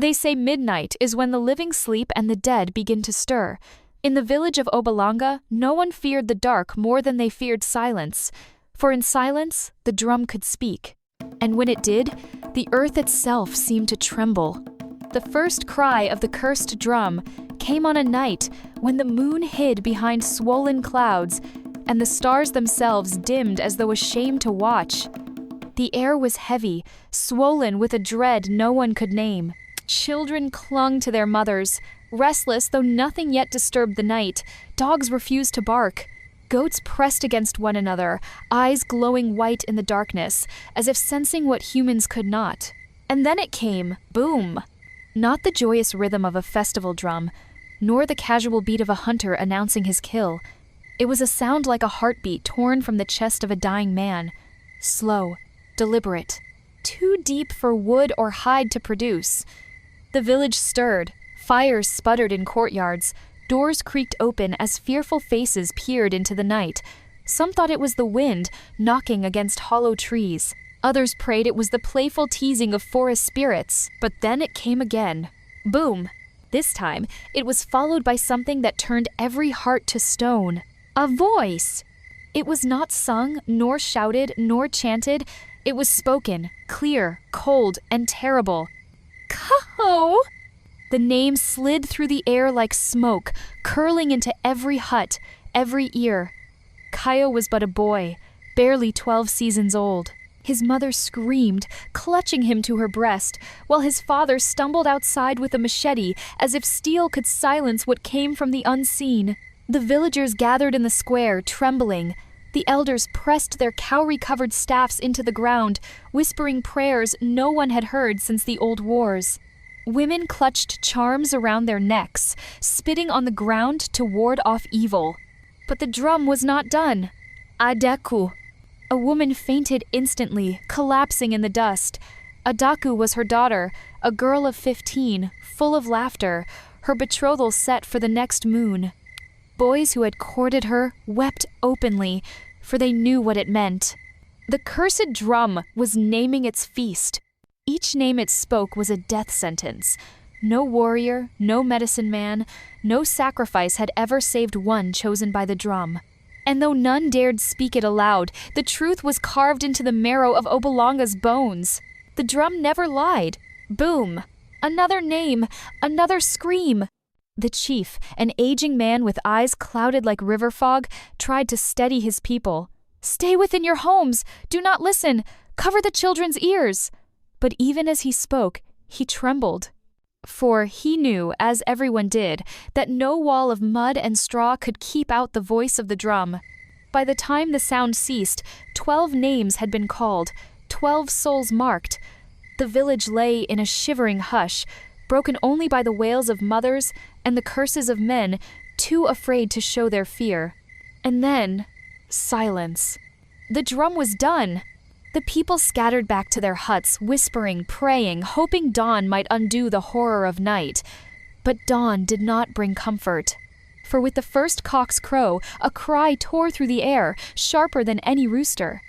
They say midnight is when the living sleep and the dead begin to stir. In the village of Obalanga, no one feared the dark more than they feared silence, for in silence, the drum could speak. And when it did, the earth itself seemed to tremble. The first cry of the cursed drum came on a night when the moon hid behind swollen clouds, and the stars themselves dimmed as though ashamed to watch. The air was heavy, swollen with a dread no one could name. Children clung to their mothers. Restless, though nothing yet disturbed the night, dogs refused to bark. Goats pressed against one another, eyes glowing white in the darkness, as if sensing what humans could not. And then it came, boom! Not the joyous rhythm of a festival drum, nor the casual beat of a hunter announcing his kill. It was a sound like a heartbeat torn from the chest of a dying man. Slow, deliberate, too deep for wood or hide to produce. The village stirred. Fires sputtered in courtyards. Doors creaked open as fearful faces peered into the night. Some thought it was the wind knocking against hollow trees. Others prayed it was the playful teasing of forest spirits. But then it came again. Boom! This time, it was followed by something that turned every heart to stone. A voice! It was not sung, nor shouted, nor chanted. It was spoken, clear, cold, and terrible. Kaho! The name slid through the air like smoke, curling into every hut, every ear. Kaio was but a boy, barely 12 seasons old. His mother screamed, clutching him to her breast, while his father stumbled outside with a machete, as if steel could silence what came from the unseen. The villagers gathered in the square, trembling. The elders pressed their cowrie-covered staffs into the ground, whispering prayers no one had heard since the old wars. Women clutched charms around their necks, spitting on the ground to ward off evil. But the drum was not done. Adaku. A woman fainted instantly, collapsing in the dust. Adaku was her daughter, a girl of 15, full of laughter, her betrothal set for the next moon. Boys who had courted her wept openly, for they knew what it meant. The cursed drum was naming its feast. Each name it spoke was a death sentence. No warrior, no medicine man, no sacrifice had ever saved one chosen by the drum. And though none dared speak it aloud, the truth was carved into the marrow of Obalanga's bones. The drum never lied. Boom! Another name, another scream. The chief, an aging man with eyes clouded like river fog, tried to steady his people. "Stay within your homes! Do not listen! Cover the children's ears!" But even as he spoke, he trembled. For he knew, as everyone did, that no wall of mud and straw could keep out the voice of the drum. By the time the sound ceased, 12 names had been called, 12 souls marked. The village lay in a shivering hush, broken only by the wails of mothers and the curses of men, too afraid to show their fear. And then, silence. The drum was done. The people scattered back to their huts, whispering, praying, hoping dawn might undo the horror of night. But dawn did not bring comfort. For with the first cock's crow, a cry tore through the air, sharper than any rooster.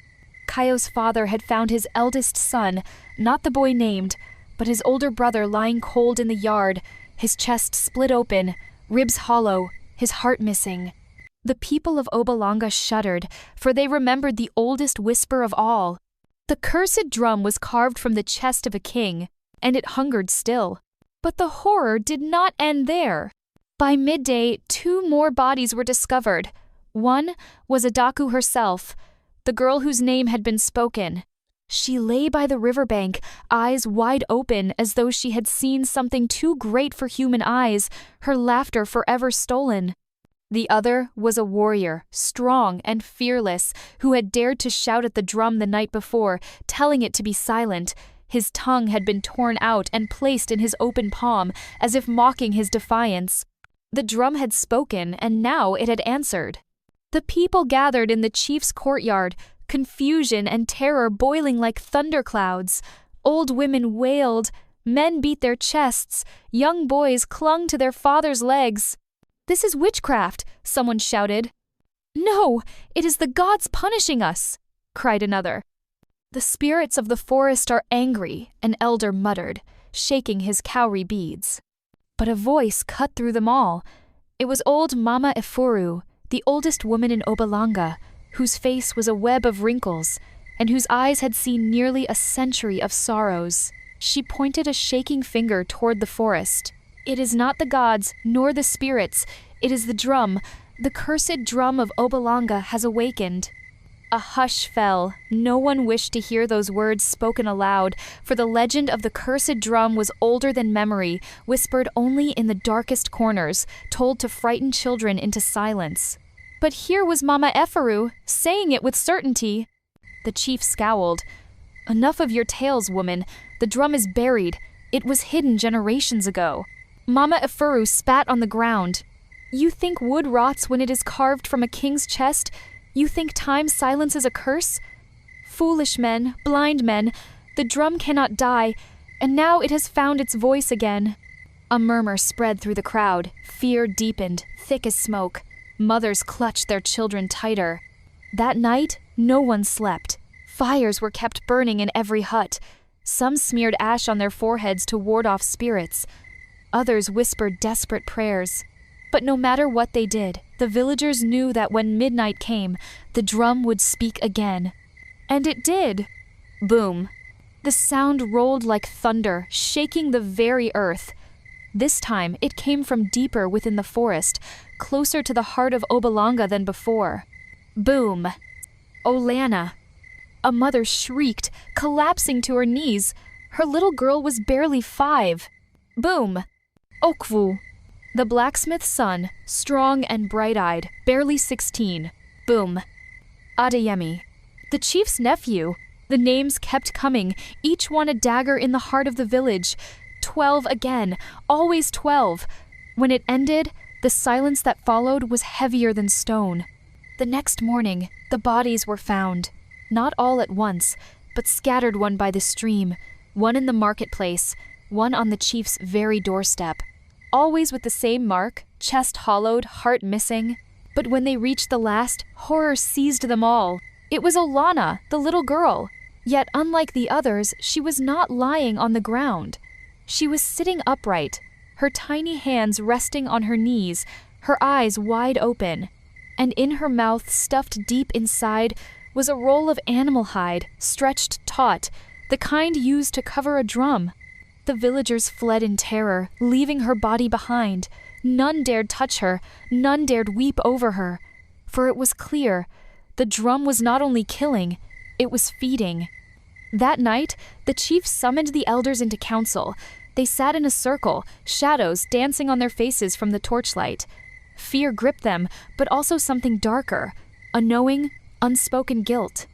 Kaio's father had found his eldest son, not the boy named, but his older brother lying cold in the yard, his chest split open, ribs hollow, his heart missing. The people of Obalanga shuddered, for they remembered the oldest whisper of all. The cursed drum was carved from the chest of a king, and it hungered still. But the horror did not end there. By midday, 2 more bodies were discovered. One was Adaku herself, the girl whose name had been spoken. She lay by the riverbank, eyes wide open as though she had seen something too great for human eyes, her laughter forever stolen. The other was a warrior, strong and fearless, who had dared to shout at the drum the night before, telling it to be silent. His tongue had been torn out and placed in his open palm, as if mocking his defiance. The drum had spoken, and now it had answered. The people gathered in the chief's courtyard, confusion and terror boiling like thunderclouds. Old women wailed, men beat their chests, young boys clung to their fathers' legs. "This is witchcraft," someone shouted. "No, it is the gods punishing us," cried another. "The spirits of the forest are angry," an elder muttered. shaking his cowrie beads. But a voice cut through them all. It was old Mama Efuru, the oldest woman in Obalanga, whose face was a web of wrinkles, and whose eyes had seen nearly a century of sorrows. She pointed a shaking finger toward the forest. "It is not the gods, nor the spirits. It is the drum. The cursed drum of Obalanga has awakened." A hush fell. No one wished to hear those words spoken aloud, for the legend of the cursed drum was older than memory, whispered only in the darkest corners, told to frighten children into silence. But here was Mama Efuru, saying it with certainty. The chief scowled. "Enough of your tales, woman. The drum is buried. It was hidden generations ago." Mama Efuru spat on the ground. "You think wood rots when it is carved from a king's chest? You think time silences a curse? Foolish men, blind men, the drum cannot die, and now it has found its voice again." A murmur spread through the crowd. Fear deepened, thick as smoke. Mothers clutched their children tighter. That night, no one slept. Fires were kept burning in every hut. Some smeared ash on their foreheads to ward off spirits. Others whispered desperate prayers. But no matter what they did, the villagers knew that when midnight came, the drum would speak again. And it did. Boom. The sound rolled like thunder, shaking the very earth. This time, it came from deeper within the forest, closer to the heart of Obalanga than before. Boom. Olana. A mother shrieked, collapsing to her knees. Her little girl was barely 5. Boom. Okvu. The blacksmith's son, strong and bright-eyed, barely 16. Boom. Adeyemi. The chief's nephew. The names kept coming, each one a dagger in the heart of the village. 12 again, always 12. When it ended, the silence that followed was heavier than stone. The next morning, the bodies were found. Not all at once, but scattered one by the stream, one in the marketplace, one on the chief's very doorstep. Always with the same mark, chest hollowed, heart missing. But when they reached the last, horror seized them all. It was Olana, the little girl. Yet unlike the others, she was not lying on the ground. She was sitting upright, her tiny hands resting on her knees, her eyes wide open. And in her mouth, stuffed deep inside, was a roll of animal hide, stretched taut, the kind used to cover a drum. The villagers fled in terror, leaving her body behind. None dared touch her, none dared weep over her. For it was clear, the drum was not only killing, it was feeding. That night, the chief summoned the elders into council. They sat in a circle, shadows dancing on their faces from the torchlight. Fear gripped them, but also something darker, a knowing, unspoken guilt.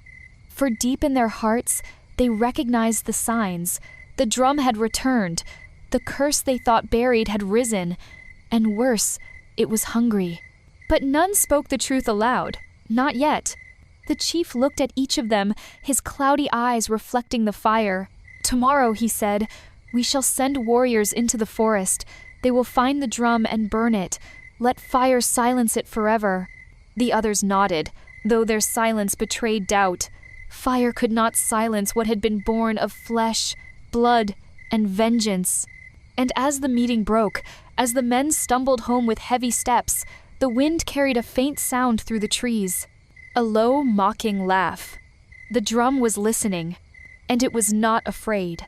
For deep in their hearts, they recognized the signs. The drum had returned. The curse they thought buried had risen. And worse, it was hungry. But none spoke the truth aloud. Not yet. The chief looked at each of them, his cloudy eyes reflecting the fire. "Tomorrow," he said, "we shall send warriors into the forest. They will find the drum and burn it. Let fire silence it forever." The others nodded, though their silence betrayed doubt. Fire could not silence what had been born of flesh, blood, and vengeance. And as the meeting broke, as the men stumbled home with heavy steps, the wind carried a faint sound through the trees. A low, mocking laugh. The drum was listening, and it was not afraid.